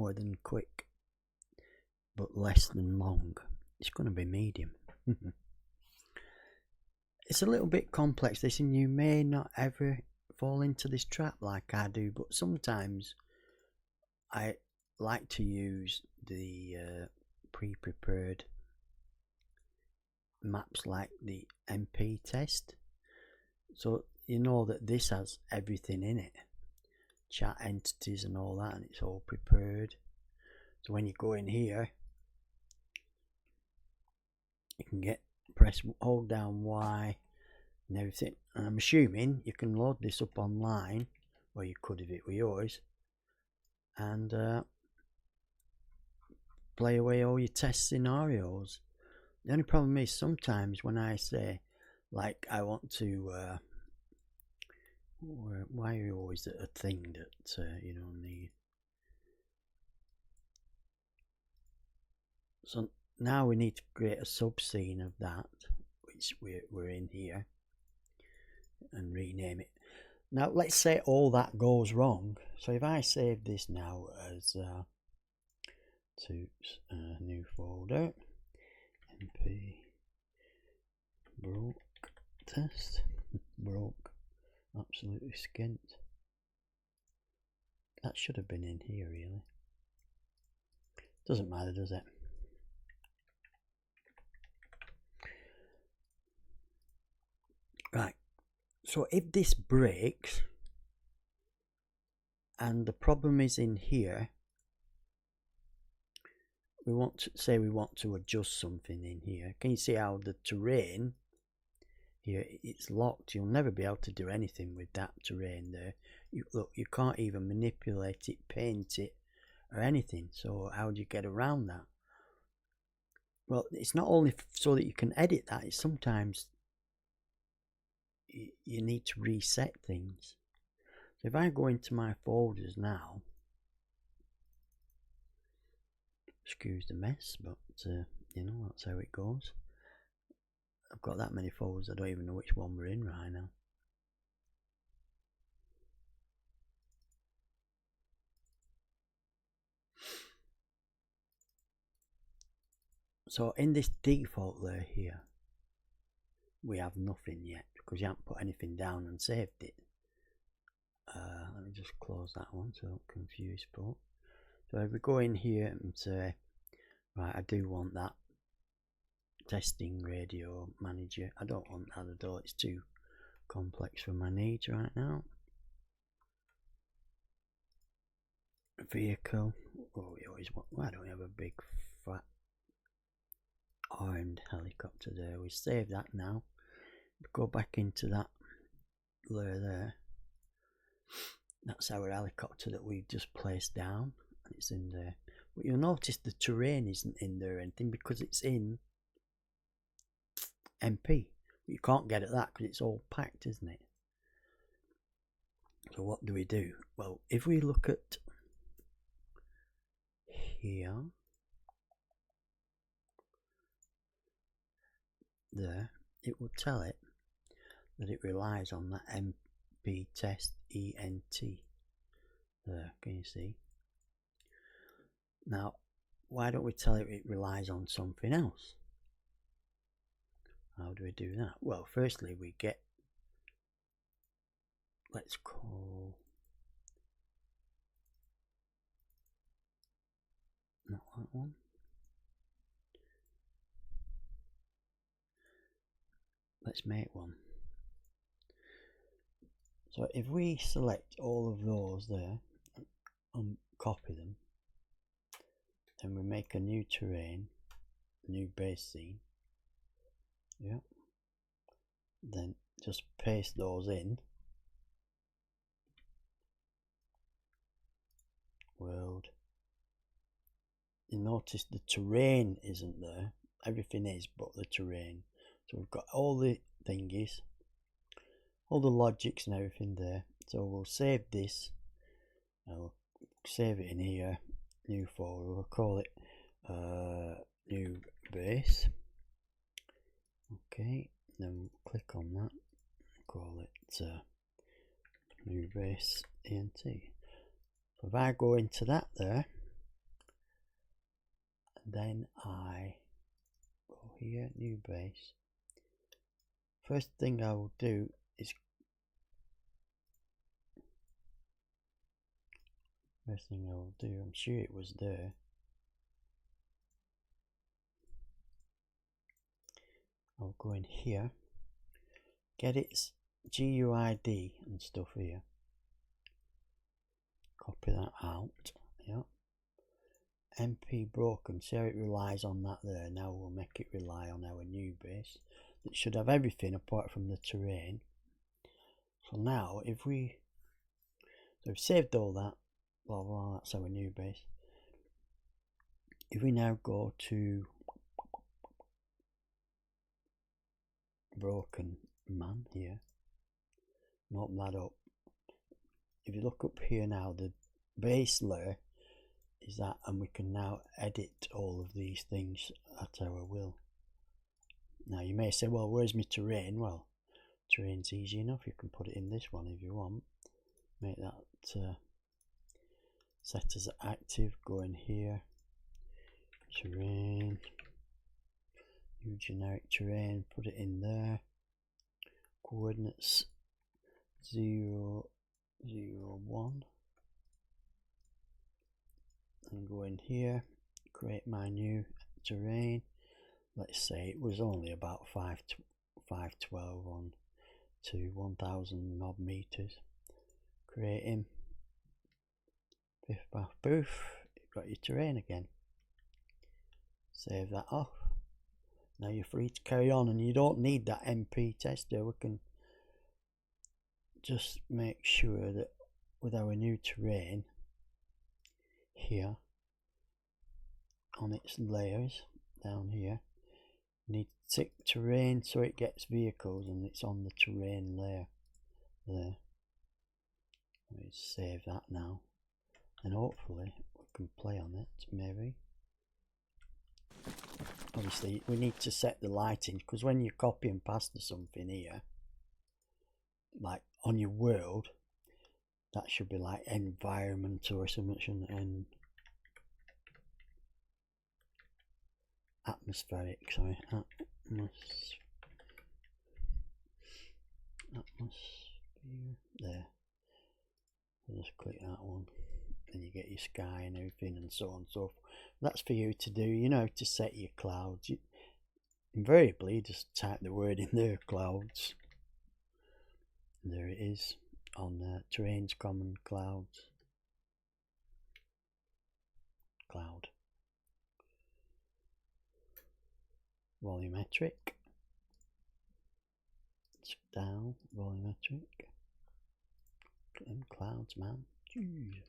more than quick, but less than long. It's going to be medium. It's a little bit complex this, and you may not ever fall into this trap like I do, but sometimes I like to use the pre-prepared maps like the MP test, so you know that this has everything in it, chat entities and all that, and it's all prepared. So when you go in here, you can hold down Y and everything, and I'm assuming you can load this up online, or you could if it were yours, and play away all your test scenarios. The only problem is sometimes when I say, like, I want to why are you always a thing that you don't need? So now we need to create a sub scene of that, which we're in here, and rename it. Now let's say all that goes wrong. So if I save this now as to new folder, MP broke test, broke absolutely skint. That should have been in here really. Doesn't matter, does it? Right, so if this breaks and the problem is in here, we want to adjust something in here. Can you see how the terrain here, it's locked? You'll never be able to do anything with that terrain there. Look, you can't even manipulate it, paint it or anything. So how do you get around that? Well, it's not only so that you can edit that, it's sometimes you need to reset things. So if I go into my folders now, excuse the mess, but you know, that's how it goes. I've got that many folders, I don't even know which one we're in right now. So in this default layer here, we have nothing yet because you haven't put anything down and saved it. Let me just close that one so I don't confuse folk. So if we go in here and say, right, I do want that testing radio manager. I don't want that at all, it's too complex for my needs right now. Vehicle. Oh, we always want, why don't we have a big fat armed helicopter there? We save that now. Go back into that layer there. That's our helicopter that we've just placed down. It's in there. But you'll notice the terrain isn't in there or anything because it's in MP. But you can't get at that because it's all packed, isn't it? So what do? Well, if we look at here, there, it will tell it that it relies on that MP test ENT. There, can you see? Now, why don't we tell it relies on something else? How do we do that? Well, firstly, we get, let's call, not that one. Let's make one. So if we select all of those there and copy them, then we make a new terrain, new base scene. Yeah. Then just paste those in. World. You notice the terrain isn't there. Everything is but the terrain. So we've got all the thingies, all the logics and everything there. So we'll save this. I'll save it in here. New folder. We'll call it new base. Okay. Then click on that. Call it new base ENT. So if I go into that there, then I go here, new base. First thing I will do is I'm sure it was there. I'll go in here, get its GUID and stuff here, copy that out. Yeah, MP broken, see how it relies on that there. Now we'll make it rely on our new base that should have everything apart from the terrain. So now if we've saved all that, blah blah, that's our new base. If we now go to broken man here and open that up, if you look up here now, the base layer is that, and we can now edit all of these things at our will. Now you may say, well, where's my terrain? Well, terrain's easy enough. You can put it in this one if you want. Make that set as active. Go in here, terrain, new generic terrain, put it in there. Coordinates 0, 0, 1. And go in here, create my new terrain. Let's say it was only about 512 on to 1000 odd meters. Create him. Biff baff boof. You've got your terrain again. Save that off. Now you're free to carry on, and you don't need that MP tester. We can just make sure that with our new terrain here on its layers down here, you need to tick terrain so it gets vehicles and it's on the terrain layer there. Let me save that now, and hopefully we can play on it. Maybe obviously we need to set the lighting, because when you copy and paste something here, like on your world, that should be like environment or something, and atmospheric, sorry, atmosphere, there. I'll just click that one, and you get your sky and everything and so on. So that's for you to do. You know, to set your clouds. Invariably just type the word in there, clouds. And there it is on terrains, common, clouds, cloud, volumetric, it's down, volumetric, and clouds, man. Jeez.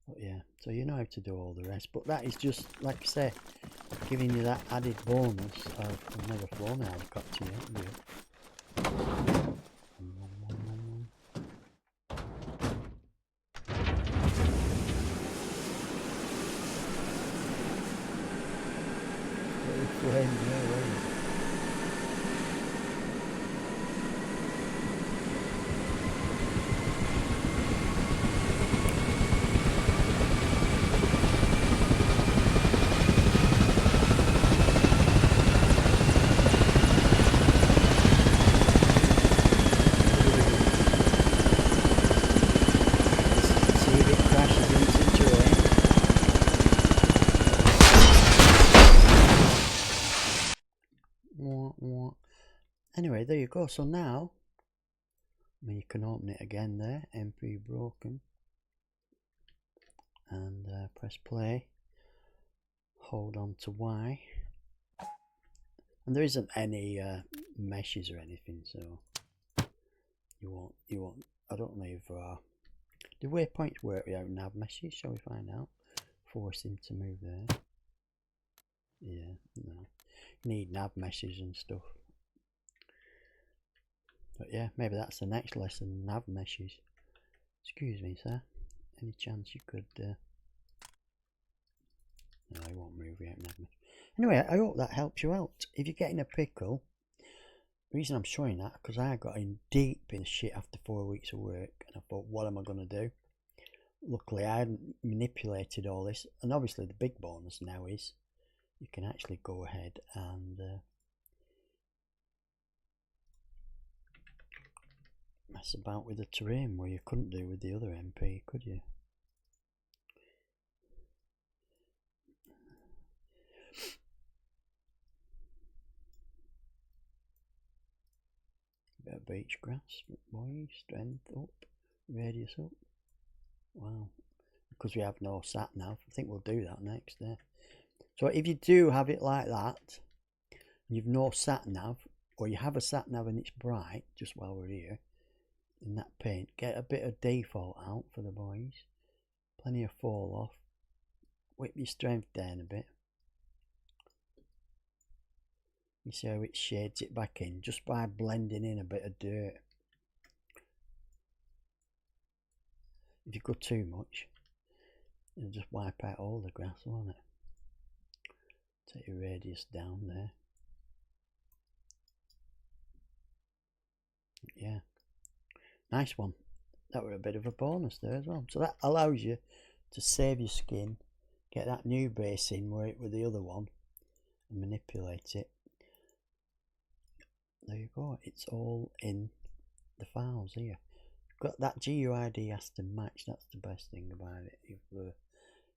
But yeah, so you know how to do all the rest, but that is just, like I say, giving you that added bonus of, I've never flown a helicopter yet, do you? Anyway, there you go. So now, I mean, you can open it again there, MP broken, and press play, hold on to Y, and there isn't any meshes or anything, so you won't, I don't know if the waypoints work without nav meshes. Shall we find out? Force him to move there. Yeah, no, you need nav meshes and stuff. But yeah, maybe that's the next lesson, nav meshes. Excuse me, sir. Any chance you could... No, I won't move without nav mesh. Anyway, I hope that helps you out. If you're getting a pickle, the reason I'm showing that, because I got in deep in shit after 4 weeks of work, and I thought, what am I going to do? Luckily, I hadn't manipulated all this, and obviously the big bonus now is you can actually go ahead and mess about with the terrain where you couldn't do with the other MP, could you? Bit of beach grass, boy, strength up, radius up. Wow, because we have no sat nav, I think we'll do that next day. So if you do have it like that, you've no sat nav, or you have a sat nav and it's bright, just while we're here, in that paint, get a bit of default out for the boys, plenty of fall off, whip your strength down a bit. You see how it shades it back in just by blending in a bit of dirt. If you go too much, it'll just wipe out all the grass, won't it? Take your radius down there. Yeah, nice one. That were a bit of a bonus there as well. So that allows you to save your skin, get that new base in with the other one, and manipulate it. There you go, it's all in the files here. Got that GUID has to match, that's the best thing about it.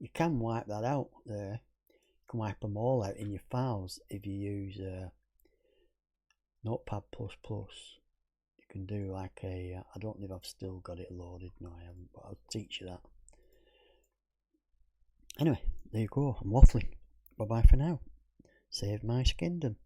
You can wipe that out there, you can wipe them all out in your files if you use Notepad++. You can do like a, I don't know if I've still got it loaded, no I haven't, but I'll teach you that. Anyway, there you go, I'm waffling. Bye bye for now. Save my skindom.